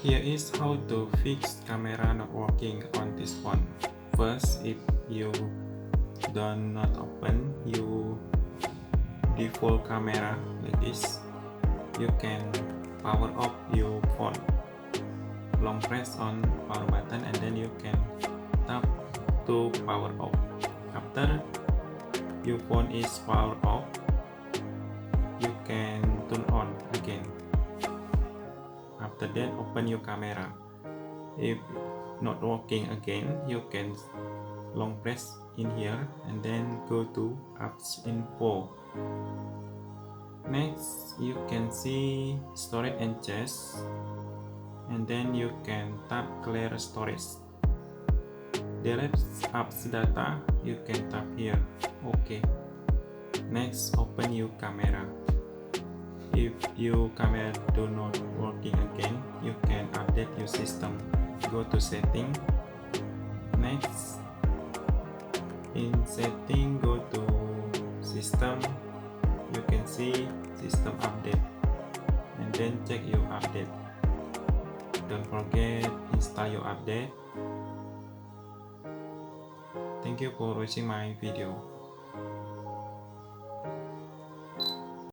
Here is how to fix camera not working on this phone. First, if you do not open your default camera like this, you can power off your phone. Long press on power button and then you can tap to power off. After your phone is powered off, you can turn on again. After that, open your camera. If not working again, you can long press in here and then go to apps info. Next, you can see storage and cache, and then you can tap clear storage. Delete apps data, you can tap here. Okay. Next, open your camera. If your camera do not working again, you can update your system. Go to setting. Next, in setting, go to system. You can see system update and then check your update. Don't forget install your update. Thank you for watching my video.